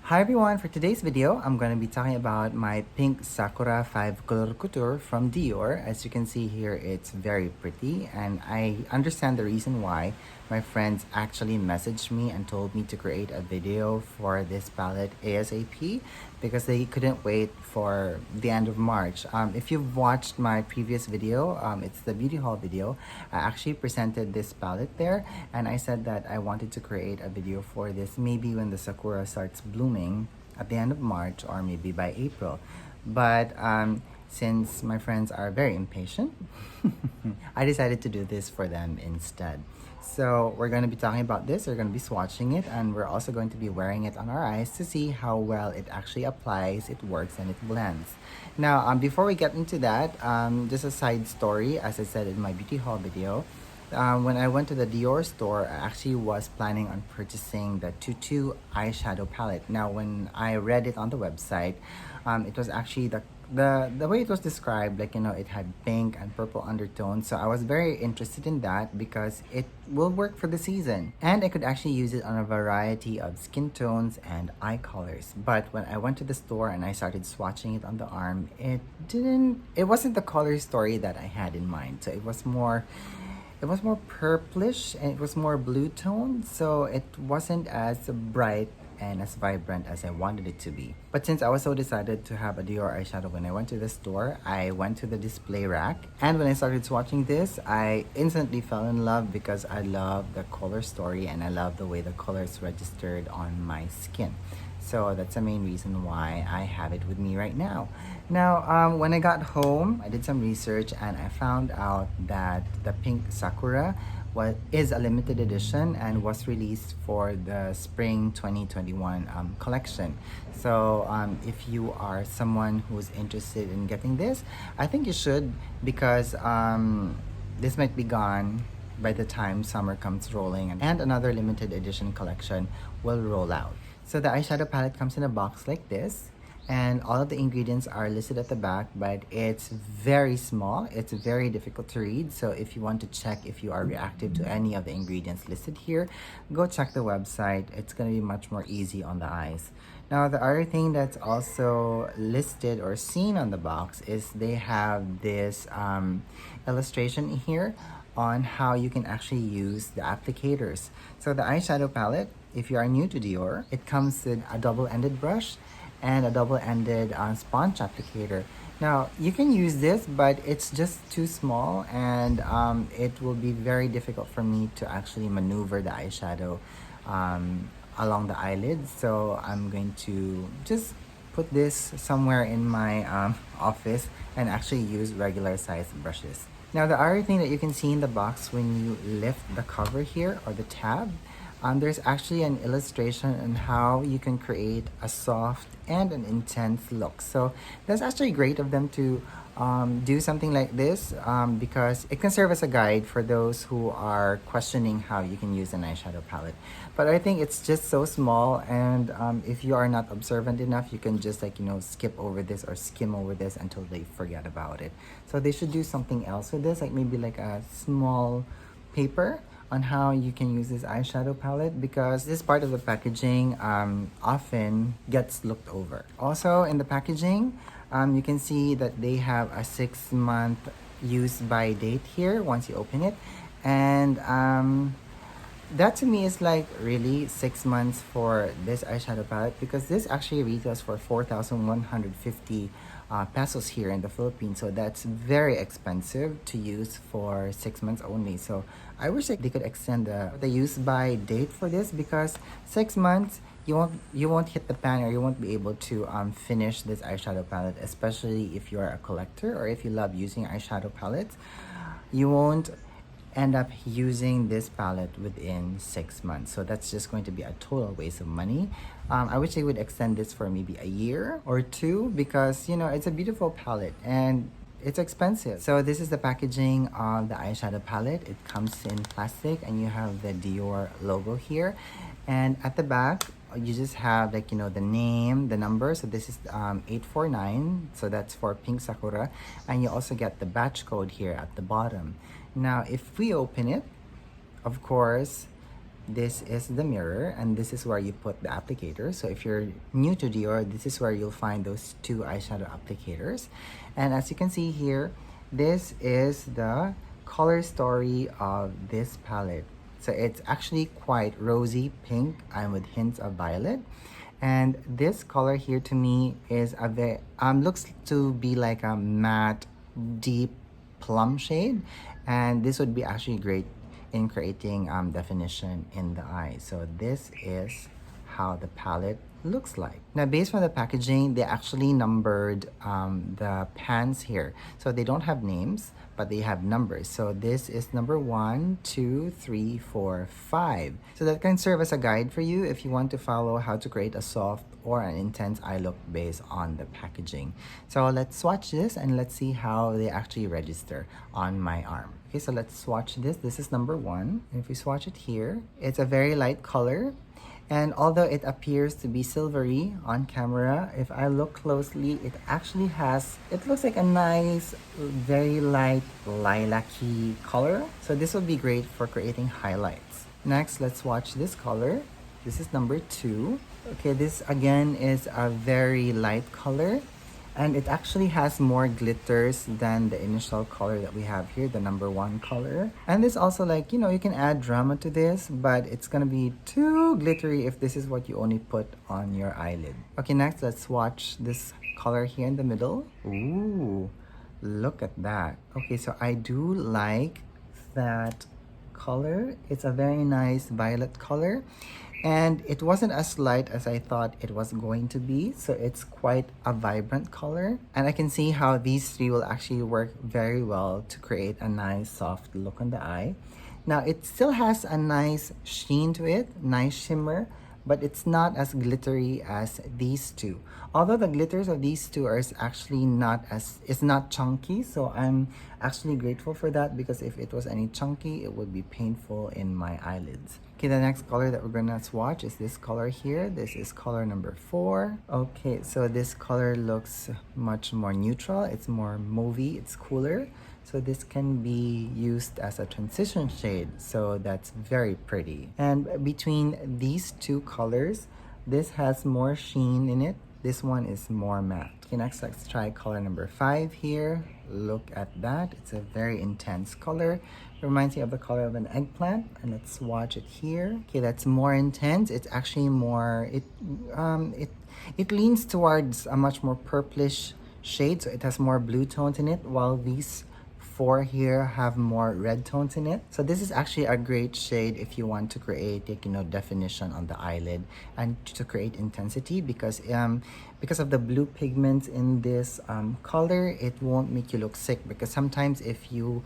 Hi everyone, for today's video, I'm going to be talking about my pink Sakura 5 Couleurs Couture from Dior. As you can see here, it's very pretty and I understand the reason why. My friends actually messaged me and told me to create a video for this palette ASAP because they couldn't wait for the end of March. If you've watched my previous video, it's the beauty haul video, I actually presented this palette there and I said that I wanted to create a video for this maybe when the Sakura starts blooming at the end of March or maybe by April. But since my friends are very impatient, I decided to do this for them instead. So we're going to be talking about this, we're going to be swatching it, and we're also going to be wearing it on our eyes to see how well it actually applies, it works, and it blends. Now, before we get into that, just a side story, as I said in my beauty haul video, when I went to the Dior store, I actually was planning on purchasing the Tutu eyeshadow palette. Now, when I read it on the website, it was actually the way it was described, like, it had pink and purple undertones. So I was very interested in that because it will work for the season. And I could actually use it on a variety of skin tones and eye colors. But when I went to the store and I started swatching it on the arm, it wasn't the color story that I had in mind. So it was more purplish and it was more blue toned, so it wasn't as bright and as vibrant as I wanted it to be. But since I was so decided to have a Dior eyeshadow when I went to the store, I went to the display rack, and when I started swatching this, I instantly fell in love because I love the color story and I love the way the colors registered on my skin. So that's the main reason why I have it with me right now. Now, when I got home, I did some research and I found out that the pink Sakura is a limited edition and was released for the spring 2021 collection. So if you are someone who's interested in getting this, I think you should, because this might be gone by the time summer comes rolling and another limited edition collection will roll out. So the eyeshadow palette comes in a box like this, and all of the ingredients are listed at the back, but it's very small. It's very difficult to read. So if you want to check if you are reactive to any of the ingredients listed here, go check the website. It's going to be much more easy on the eyes. Now, the other thing that's also listed or seen on the box is they have this illustration here on how you can actually use the applicators. So the eyeshadow palette, if you are new to Dior, it comes with a double-ended brush and a double-ended sponge applicator. Now, you can use this, but it's just too small and it will be very difficult for me to actually maneuver the eyeshadow along the eyelids. So I'm going to just put this somewhere in my office and actually use regular sized brushes. Now, the other thing that you can see in the box when you lift the cover here or the tab, there's actually an illustration on how you can create a soft and an intense look. So that's actually great of them to do something like this because it can serve as a guide for those who are questioning how you can use an eyeshadow palette. But I think it's just so small, and if you are not observant enough, you can just skip over this or skim over this until they forget about it. So they should do something else with this, like maybe like a small paper on how you can use this eyeshadow palette, because this part of the packaging often gets looked over. Also in the packaging, you can see that they have a 6-month use by date here once you open it, and that to me is like really 6 months for this eyeshadow palette, because this actually retails for 4,150 pesos here in the Philippines. So that's very expensive to use for 6 months only. So I wish they could extend the use by date for this, because 6 months you won't hit the pan, or you won't be able to finish this eyeshadow palette, especially if you're a collector or if you love using eyeshadow palettes. You won't end up using this palette within 6 months. So that's just going to be a total waste of money. I wish they would extend this for maybe a year or two, because it's a beautiful palette and it's expensive. So this is the packaging of the eyeshadow palette. It comes in plastic and you have the Dior logo here, and at the back you just have the name, the number. So this is 849, so that's for pink Sakura, and you also get the batch code here at the bottom. Now if we open it, of course this is the mirror, and this is where you put the applicator. So if you're new to Dior, this is where you'll find those two eyeshadow applicators. And as you can see here, this is the color story of this palette. So it's actually quite rosy pink and with hints of violet. And this color here to me is a very looks to be like a matte deep plum shade, and this would be actually great in creating definition in the eye. So this is how the palette looks like. Now, based on the packaging, they actually numbered the pans here. So they don't have names, but they have numbers. So this is number 1, 2, 3, 4, 5. So that can serve as a guide for you if you want to follow how to create a soft or an intense eye look based on the packaging. So let's swatch this and let's see how they actually register on my arm. Okay, so let's swatch this. This is number 1. And if we swatch it here, it's a very light color. And although it appears to be silvery on camera, if I look closely, it actually has, it looks like a nice, very light lilac-y color. So this will be great for creating highlights. Next, let's swatch this color. This is number 2. Okay, this again is a very light color. And it actually has more glitters than the initial color that we have here, the number 1 color. And this also, like, you know, you can add drama to this, but it's gonna be too glittery if this is what you only put on your eyelid. Okay, next let's swatch this color here in the middle. Ooh, look at that. Okay, so I do like that color. It's a very nice violet color. And it wasn't as light as I thought it was going to be, so it's quite a vibrant color. And I can see how these three will actually work very well to create a nice soft look on the eye. Now, it still has a nice sheen to it, nice shimmer, but it's not as glittery as these two. Although the glitters of these two are actually not as, it's not chunky, so I'm actually grateful for that, because if it was any chunky, it would be painful in my eyelids. Okay, the next color that we're gonna swatch is this color here. This is color number 4. Okay, so this color looks much more neutral. It's more mauvey, it's cooler. So this can be used as a transition shade. So that's very pretty. And between these two colors, this has more sheen in it. This one is more matte. Okay, next let's try color number 5 here. Look at that. It's a very intense color. It reminds me of the color of an eggplant. And let's swatch it here. Okay, that's more intense. It's actually more, it leans towards a much more purplish shade. So it has more blue tones in it, while these 4 here have more red tones in it. So this is actually a great shade if you want to create, like, you know, definition on the eyelid and to create intensity, because of the blue pigments in this color, it won't make you look sick. Because sometimes if you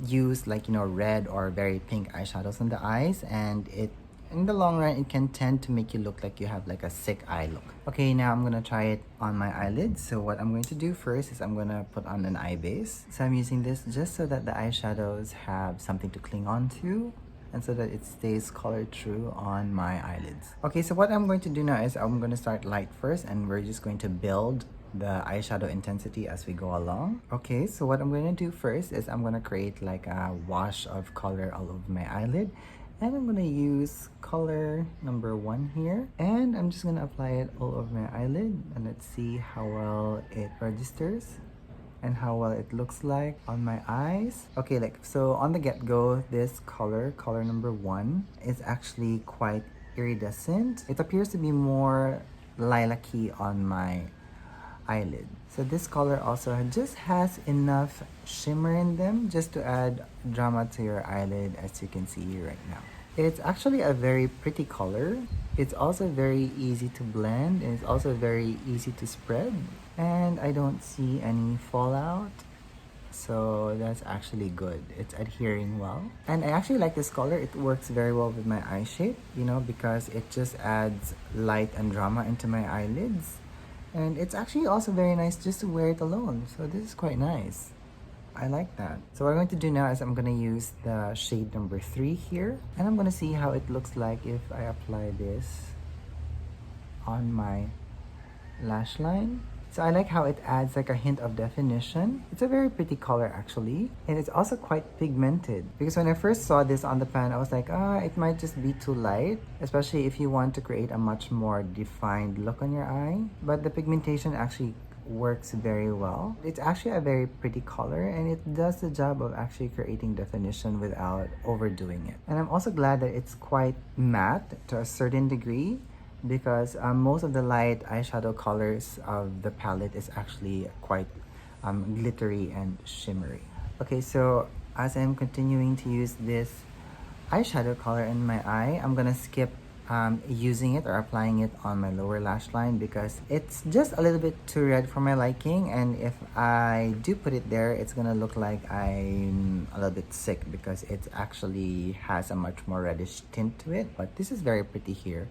use, like, you know, red or very pink eyeshadows on the eyes, and it in the long run, it can tend to make you look like you have like a sick eye look. Okay, now I'm gonna try it on my eyelids. So what I'm going to do first is I'm gonna put on an eye base. So I'm using this just so that the eyeshadows have something to cling on to, and so that it stays color true on my eyelids. Okay, so what I'm going to do now is I'm gonna start light first, and we're just going to build the eyeshadow intensity as we go along. Okay, so what I'm going to do first is I'm going to create like a wash of color all over my eyelid. And I'm going to use color number 1 here. And I'm just going to apply it all over my eyelid. And let's see how well it registers and how well it looks like on my eyes. Okay, like, so on the get-go, this color number 1, is actually quite iridescent. It appears to be more lilac-y on my eyelid. So this color also just has enough shimmer in them just to add drama to your eyelid, as you can see right now. It's actually a very pretty color. It's also very easy to blend, and it's also very easy to spread. And I don't see any fallout. So that's actually good. It's adhering well. And I actually like this color. It works very well with my eye shape, you know, because it just adds light and drama into my eyelids. And it's actually also very nice just to wear it alone. So this is quite nice. I like that. So what I'm going to do now is I'm going to use the shade number 3 here. And I'm going to see how it looks like if I apply this on my lash line. So I like how it adds like a hint of definition. It's a very pretty color actually. And it's also quite pigmented. Because when I first saw this on the pan, I was like, it might just be too light. Especially if you want to create a much more defined look on your eye. But the pigmentation actually works very well. It's actually a very pretty color and it does the job of actually creating definition without overdoing it. And I'm also glad that it's quite matte to a certain degree, because most of the light eyeshadow colors of the palette is actually quite glittery and shimmery. Okay, so as I'm continuing to use this eyeshadow color in my eye, I'm gonna skip using it or applying it on my lower lash line because it's just a little bit too red for my liking, and if I do put it there, it's gonna look like I'm a little bit sick because it actually has a much more reddish tint to it. But this is very pretty here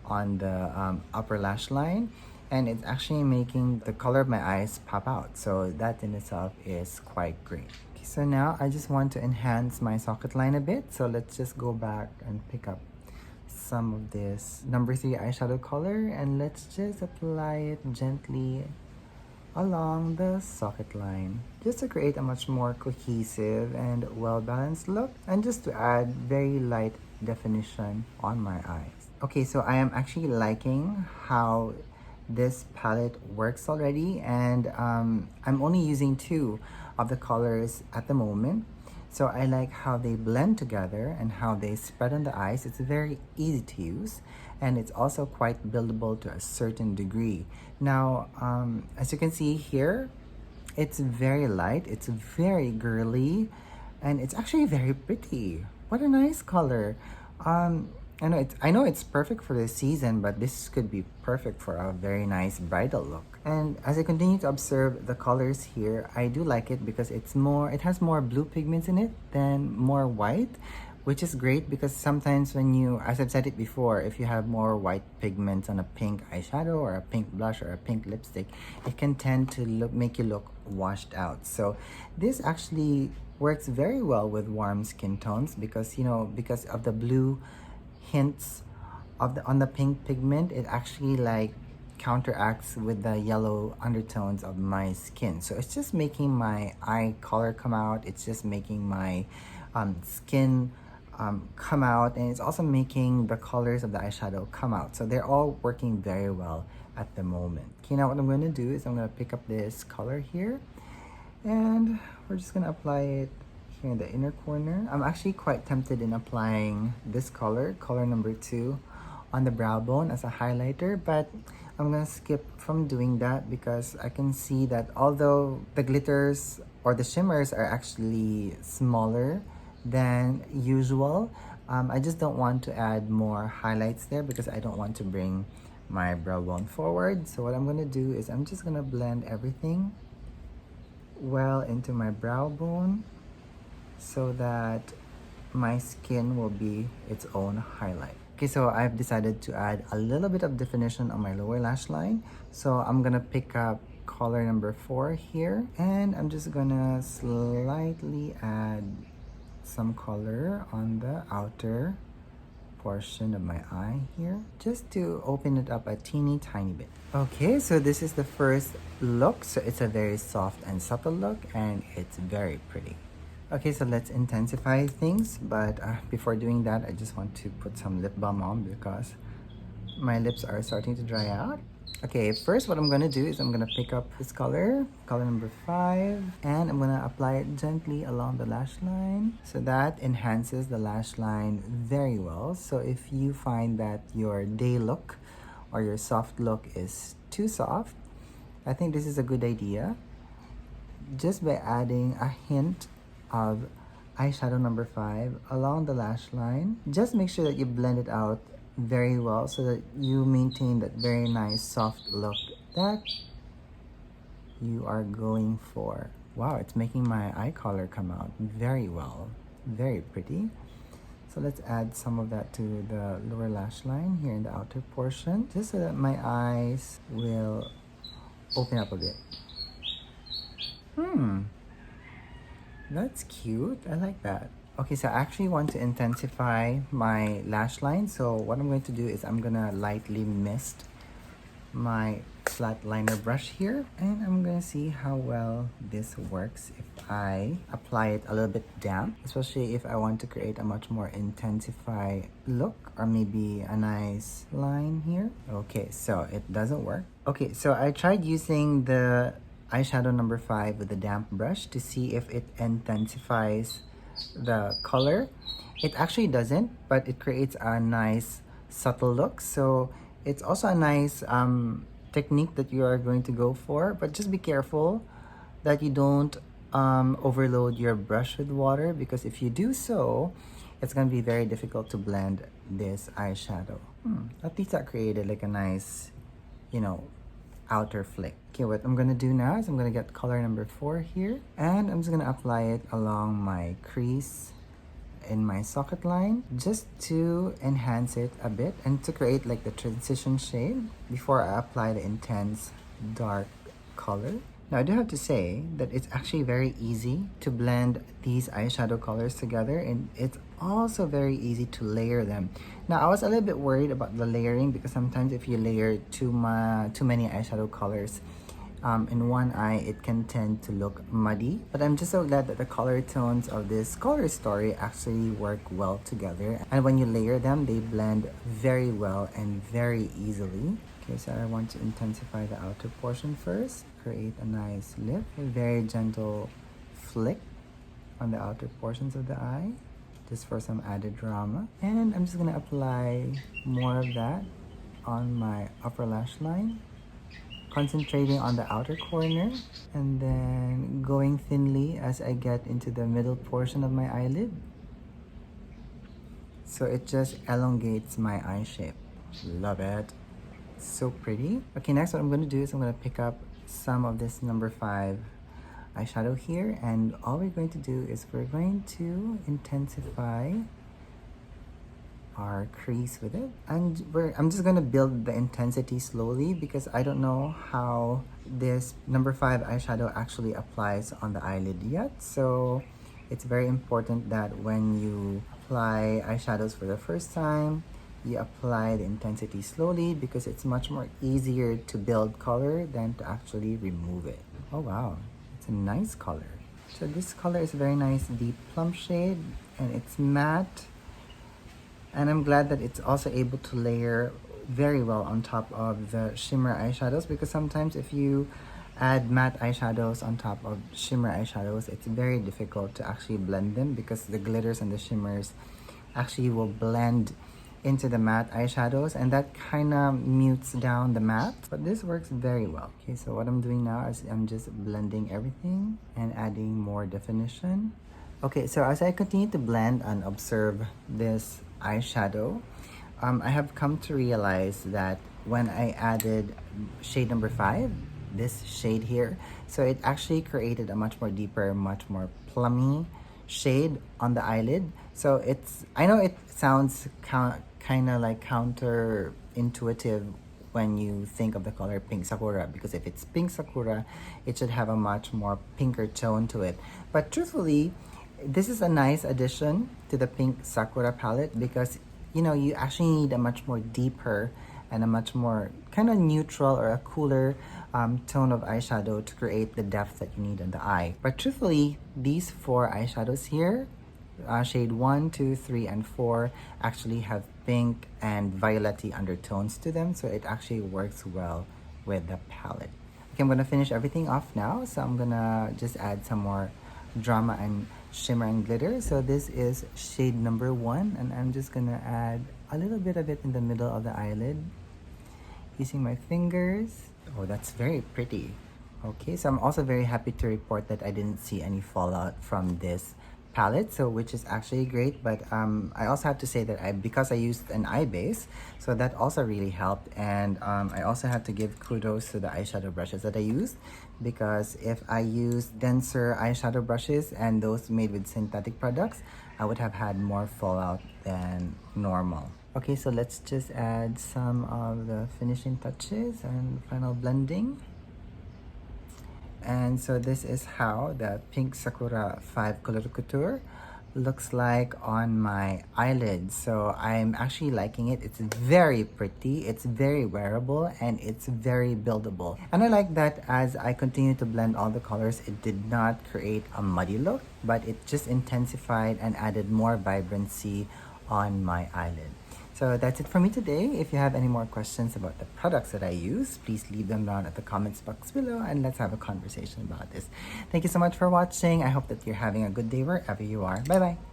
on the upper lash line, and it's actually making the color of my eyes pop out, so that in itself is quite great. Okay, so now I just want to enhance my socket line a bit, so let's just go back and pick up some of this number 3 eyeshadow color and let's just apply it gently along the socket line, just to create a much more cohesive and well-balanced look, and just to add very light definition on my eyes. Okay, so I am actually liking how this palette works already, and I'm only using 2 of the colors at the moment. So I like how they blend together and how they spread on the eyes. It's very easy to use, and it's also quite buildable to a certain degree. Now, as you can see here, it's very light, it's very girly, and it's actually very pretty. What a nice color. I know it's perfect for the season, but this could be perfect for a very nice bridal look. And as I continue to observe the colors here, I do like it because it has more blue pigments in it than more white, which is great because sometimes when you, as I've said it before, if you have more white pigments on a pink eyeshadow or a pink blush or a pink lipstick, it can tend to make you look washed out. So this actually works very well with warm skin tones because, because of the blue hints on the pink pigment, it actually like counteracts with the yellow undertones of my skin. So it's just making my eye color come out, it's just making my skin come out, and it's also making the colors of the eyeshadow come out. So they're all working very well at the moment. Okay, now what I'm going to do is I'm going to pick up this color here, and we're just going to apply it here in the inner corner. I'm actually quite tempted in applying this color number 2, on the brow bone as a highlighter, but I'm gonna skip from doing that because I can see that although the glitters or the shimmers are actually smaller than usual, I just don't want to add more highlights there because I don't want to bring my brow bone forward. So what I'm gonna do is I'm just gonna blend everything well into my brow bone so that my skin will be its own highlight. Okay, so I've decided to add a little bit of definition on my lower lash line. So I'm gonna pick up color number 4 here, and I'm just gonna slightly add some color on the outer portion of my eye here, just to open it up a teeny tiny bit. Okay, so this is the first look. So it's a very soft and subtle look, and it's very pretty. Okay, so let's intensify things, but before doing that, I just want to put some lip balm on because my lips are starting to dry out. Okay, first what I'm gonna do is I'm gonna pick up this color number 5, and I'm gonna apply it gently along the lash line. So that enhances the lash line very well. So if you find that your day look or your soft look is too soft, I think this is a good idea. Just by adding a hint of eyeshadow number 5 along the lash line, just make sure that you blend it out very well so that you maintain that very nice soft look that you are going for. Wow, it's making my eye color come out very well, very pretty. So let's add some of that to the lower lash line here in the outer portion, just so that my eyes will open up a bit. That's cute. I like that. Okay, so I actually want to intensify my lash line. So what I'm going to do is I'm gonna lightly mist my flat liner brush here, and I'm gonna see how well this works if I apply it a little bit damp, especially if I want to create a much more intensify look or maybe a nice line here. Okay, so it doesn't work. Okay, so I tried using the eyeshadow number 5 with the damp brush to see if it intensifies the color. It actually doesn't, but it creates a nice subtle look. So it's also a nice technique that you are going to go for, but just be careful that you don't overload your brush with water, because if you do so, it's going to be very difficult to blend this eyeshadow. At least that created like a nice, you know, outer flick. Okay, what I'm gonna do now is I'm gonna get color number 4 here, and I'm just gonna apply it along my crease in my socket line just to enhance it a bit and to create like the transition shade before I apply the intense dark color. Now I do have to say that it's actually very easy to blend these eyeshadow colors together, and it's also very easy to layer them. Now I was a little bit worried about the layering, because sometimes if you layer too many eyeshadow colors in one eye, it can tend to look muddy. But I'm just so glad that the color tones of this color story actually work well together, and when you layer them, they blend very well and very easily. Okay, so I want to intensify the outer portion first. Create a nice lip, a very gentle flick on the outer portions of the eye, just for some added drama. And I'm just gonna apply more of that on my upper lash line, concentrating on the outer corner, and then going thinly as I get into the middle portion of my eyelid. So it just elongates my eye shape. Love it. So pretty. Okay, next what I'm going to do is I'm going to pick up some of this number 5 eyeshadow here, and all we're going to do is we're going to intensify our crease with it, and I'm just going to build the intensity slowly, because I don't know how this number 5 eyeshadow actually applies on the eyelid yet. So it's very important that when you apply eyeshadows for the first time, you apply the intensity slowly, because it's much more easier to build color than to actually remove it. Oh wow, it's a nice color. So this color is a very nice deep plum shade, and it's matte, and I'm glad that it's also able to layer very well on top of the shimmer eyeshadows, because sometimes if you add matte eyeshadows on top of shimmer eyeshadows, it's very difficult to actually blend them, because the glitters and the shimmers actually will blend into the matte eyeshadows, and that kind of mutes down the matte, but this works very well. Okay, so what I'm doing now is I'm just blending everything and adding more definition. Okay, so as I continue to blend and observe this eyeshadow, I have come to realize that when I added shade number 5, this shade here, so it actually created a much more deeper, much more plummy shade on the eyelid. So it's, I know it sounds kind of like counterintuitive when you think of the color pink Sakura, because if it's pink Sakura, it should have a much more pinker tone to it. But truthfully, this is a nice addition to the pink Sakura palette, because you know, you actually need a much more deeper and a much more kind of neutral or a cooler tone of eyeshadow to create the depth that you need in the eye. But truthfully, these 4 eyeshadows here, shade 1, 2, 3, and 4, actually have pink and violet-y undertones to them, so it actually works well with the palette. Okay, I'm gonna finish everything off now, so I'm gonna just add some more drama and shimmer and glitter. So this is shade number 1, and I'm just gonna add a little bit of it in the middle of the eyelid using my fingers. Oh, that's very pretty. Okay, so I'm also very happy to report that I didn't see any fallout from this palette, so which is actually great. But I also have to say that because I used an eye base, so that also really helped. And I also have to give kudos to the eyeshadow brushes that I used, because if I used denser eyeshadow brushes and those made with synthetic products, I would have had more fallout than normal. Okay, so let's just add some of the finishing touches and final blending. And so this is how the pink Sakura 5 Couleurs Couture looks like on my eyelid. So I'm actually liking it. It's very pretty, it's very wearable, and it's very buildable. And I like that as I continue to blend all the colors, it did not create a muddy look, but it just intensified and added more vibrancy on my eyelid. So that's it for me today. If you have any more questions about the products that I use, please leave them down at the comments box below and let's have a conversation about this. Thank you so much for watching. I hope that you're having a good day wherever you are. Bye bye.